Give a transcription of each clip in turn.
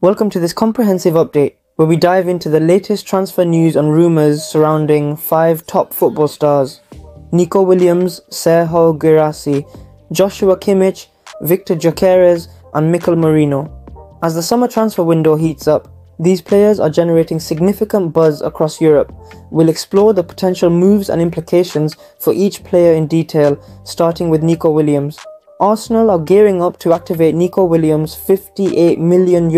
Welcome to this comprehensive update, where we dive into the latest transfer news and rumours surrounding 5 top football stars: Nico Williams, Serhou, Guirassy, Joshua Kimmich, Viktor Gyokeres and Mikel Merino. As the summer transfer window heats up, these players are generating significant buzz across Europe. We'll explore the potential moves and implications for each player in detail, starting with Nico Williams. Arsenal are gearing up to activate Nico Williams' €58 million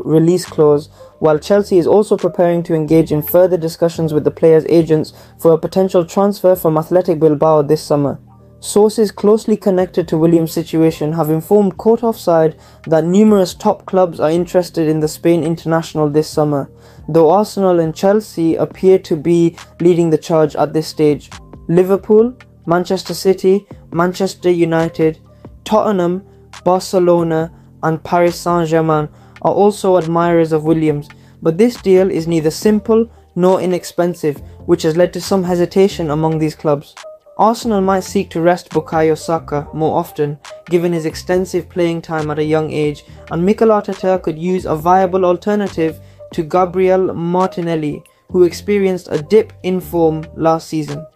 release clause, while Chelsea is also preparing to engage in further discussions with the player's agents for a potential transfer from Athletic Bilbao this summer. Sources closely connected to Williams' situation have informed Court Offside that numerous top clubs are interested in the Spain international this summer, though Arsenal and Chelsea appear to be leading the charge at this stage. Liverpool, Manchester City, Manchester United, Tottenham, Barcelona and Paris Saint-Germain are also admirers of Williams, but this deal is neither simple nor inexpensive, which has led to some hesitation among these clubs. Arsenal might seek to rest Bukayo Saka more often, given his extensive playing time at a young age, and Mikel Arteta could use a viable alternative to Gabriel Martinelli, who experienced a dip in form last season.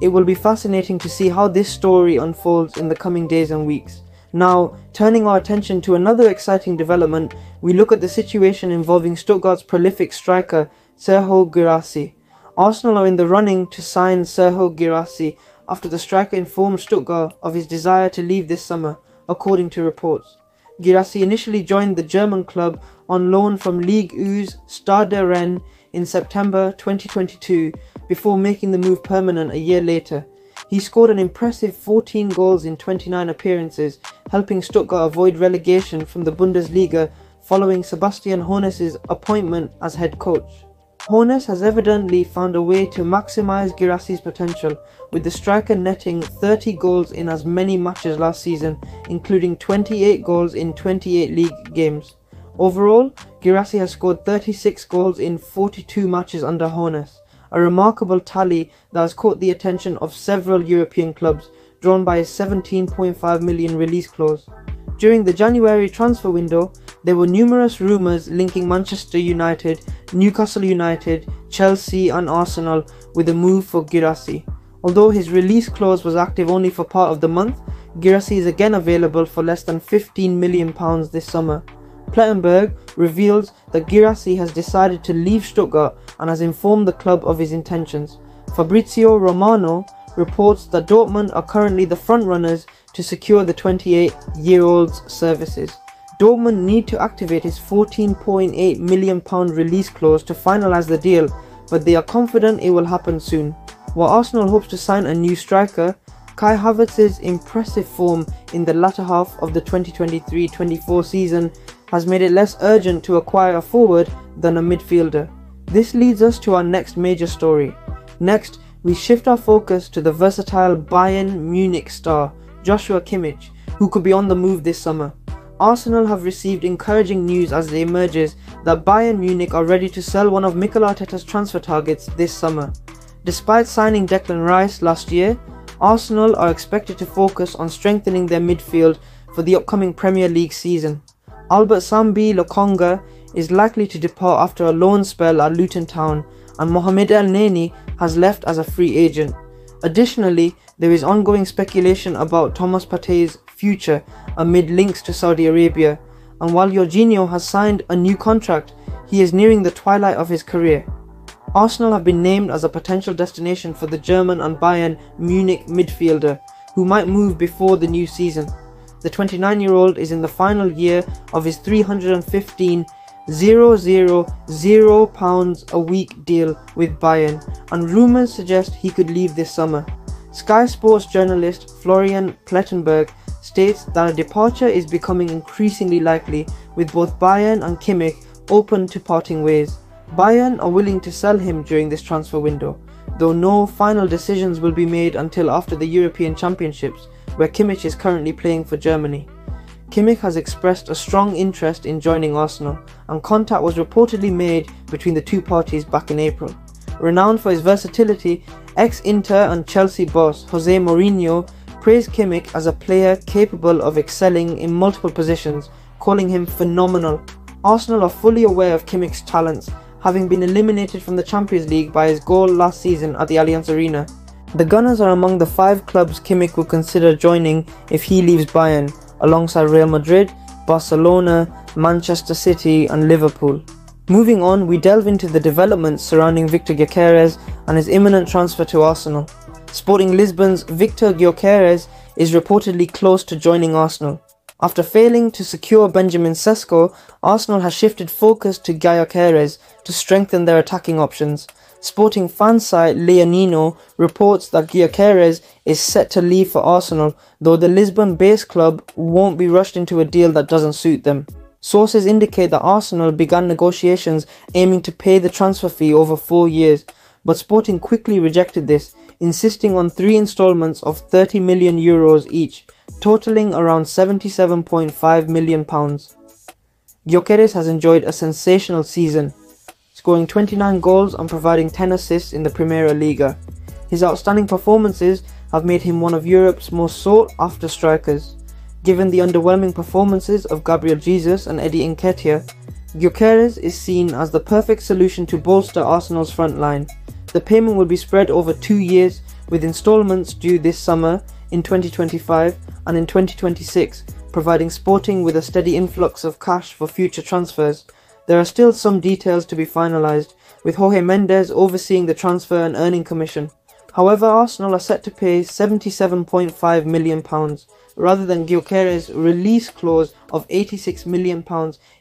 It will be fascinating to see how this story unfolds in the coming days and weeks. Now, turning our attention to another exciting development, we look at the situation involving Stuttgart's prolific striker, Serhou Guirassy. Arsenal are in the running to sign Serhou Guirassy after the striker informed Stuttgart of his desire to leave this summer, according to reports. Guirassy initially joined the German club on loan from Ligue 1's Stade Rennes in September 2022, before making the move permanent a year later. He scored an impressive 14 goals in 29 appearances, helping Stuttgart avoid relegation from the Bundesliga following Sebastian Hoeneß's appointment as head coach. Hoeneß has evidently found a way to maximise Guirassy's potential, with the striker netting 30 goals in as many matches last season, including 28 goals in 28 league games. Overall, Guirassy has scored 36 goals in 42 matches under Hoeneß, a remarkable tally that has caught the attention of several European clubs, drawn by his £17.5 million release clause. During the January transfer window, there were numerous rumours linking Manchester United, Newcastle United, Chelsea and Arsenal with a move for Guirassy. Although his release clause was active only for part of the month, Guirassy is again available for less than £15 million this summer. Plettenberg reveals that Guirassy has decided to leave Stuttgart and has informed the club of his intentions. Fabrizio Romano reports that Dortmund are currently the frontrunners to secure the 28-year-old's services. Dortmund need to activate his £14.8 million release clause to finalise the deal, but they are confident it will happen soon. While Arsenal hopes to sign a new striker, Kai Havertz's impressive form in the latter half of the 2023-24 season has made it less urgent to acquire a forward than a midfielder. This leads us to our next major story. Next, we shift our focus to the versatile Bayern Munich star, Joshua Kimmich, who could be on the move this summer. Arsenal have received encouraging news as it emerges that Bayern Munich are ready to sell one of Mikel Arteta's transfer targets this summer. Despite signing Declan Rice last year, Arsenal are expected to focus on strengthening their midfield for the upcoming Premier League season. Albert Sambi Lokonga is likely to depart after a loan spell at Luton Town, and Mohamed El Neni has left as a free agent. Additionally, there is ongoing speculation about Thomas Partey's future amid links to Saudi Arabia, and while Jorginho has signed a new contract, he is nearing the twilight of his career. Arsenal have been named as a potential destination for the German and Bayern Munich midfielder, who might move before the new season. The 29-year-old is in the final year of his £315,000 a week deal with Bayern, and rumours suggest he could leave this summer. Sky Sports journalist Florian Plettenberg states that a departure is becoming increasingly likely, with both Bayern and Kimmich open to parting ways. Bayern are willing to sell him during this transfer window, though no final decisions will be made until after the European Championships, where Kimmich is currently playing for Germany. Kimmich has expressed a strong interest in joining Arsenal, and contact was reportedly made between the two parties back in April. Renowned for his versatility, ex-Inter and Chelsea boss Jose Mourinho praised Kimmich as a player capable of excelling in multiple positions, calling him phenomenal. Arsenal are fully aware of Kimmich's talents, having been eliminated from the Champions League by his goal last season at the Allianz Arena. The Gunners are among the 5 clubs Kimmich would consider joining if he leaves Bayern, alongside Real Madrid, Barcelona, Manchester City and Liverpool. Moving on, we delve into the developments surrounding Viktor Gyokeres and his imminent transfer to Arsenal. Sporting Lisbon's Viktor Gyokeres is reportedly close to joining Arsenal. After failing to secure Benjamin Sesko, Arsenal has shifted focus to Gyokeres to strengthen their attacking options. Sporting fan site Leonino reports that Gyokeres is set to leave for Arsenal, though the Lisbon-based club won't be rushed into a deal that doesn't suit them. Sources indicate that Arsenal began negotiations aiming to pay the transfer fee over 4 years, but Sporting quickly rejected this, insisting on 3 installments of €30 million each, totaling around £77.5 million. Gyokeres has enjoyed a sensational season, scoring 29 goals and providing 10 assists in the Primera Liga. His outstanding performances have made him one of Europe's most sought-after strikers. Given the underwhelming performances of Gabriel Jesus and Eddie Nketiah, Gyokeres is seen as the perfect solution to bolster Arsenal's front line. The payment will be spread over 2 years, with installments due this summer, in 2025 and in 2026, providing Sporting with a steady influx of cash for future transfers. There are still some details to be finalised, with Jorge Mendes overseeing the transfer and earning commission. However, Arsenal are set to pay £77.5 million, rather than Gyokeres' release clause of £86 million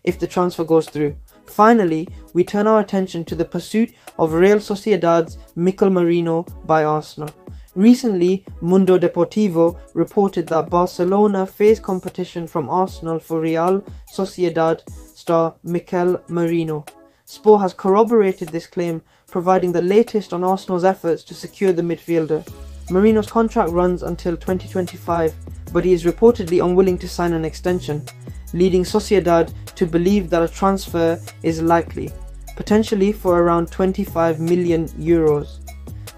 if the transfer goes through. Finally, we turn our attention to the pursuit of Real Sociedad's Mikel Merino by Arsenal. Recently, Mundo Deportivo reported that Barcelona faced competition from Arsenal for Real Sociedad star Mikel Merino. Sport has corroborated this claim, providing the latest on Arsenal's efforts to secure the midfielder. Merino's contract runs until 2025, but he is reportedly unwilling to sign an extension, leading Sociedad to believe that a transfer is likely, potentially for around €25 million.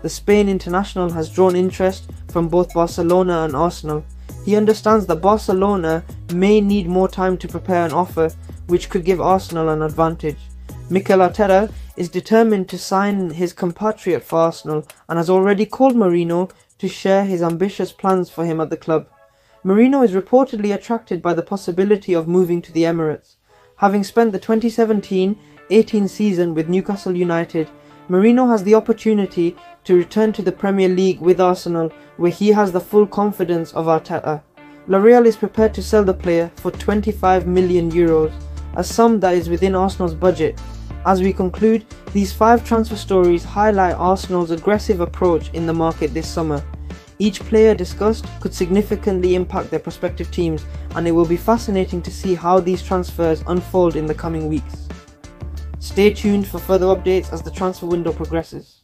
The Spain international has drawn interest from both Barcelona and Arsenal. He understands that Barcelona may need more time to prepare an offer, which could give Arsenal an advantage. Mikel Arteta is determined to sign his compatriot for Arsenal and has already called Merino to share his ambitious plans for him at the club. Merino is reportedly attracted by the possibility of moving to the Emirates. Having spent the 2017-18 season with Newcastle United, Merino has the opportunity to return to the Premier League with Arsenal, where he has the full confidence of Arteta. La Real is prepared to sell the player for €25 million, a sum that is within Arsenal's budget. As we conclude, these 5 transfer stories highlight Arsenal's aggressive approach in the market this summer. Each player discussed could significantly impact their prospective teams, and it will be fascinating to see how these transfers unfold in the coming weeks. Stay tuned for further updates as the transfer window progresses.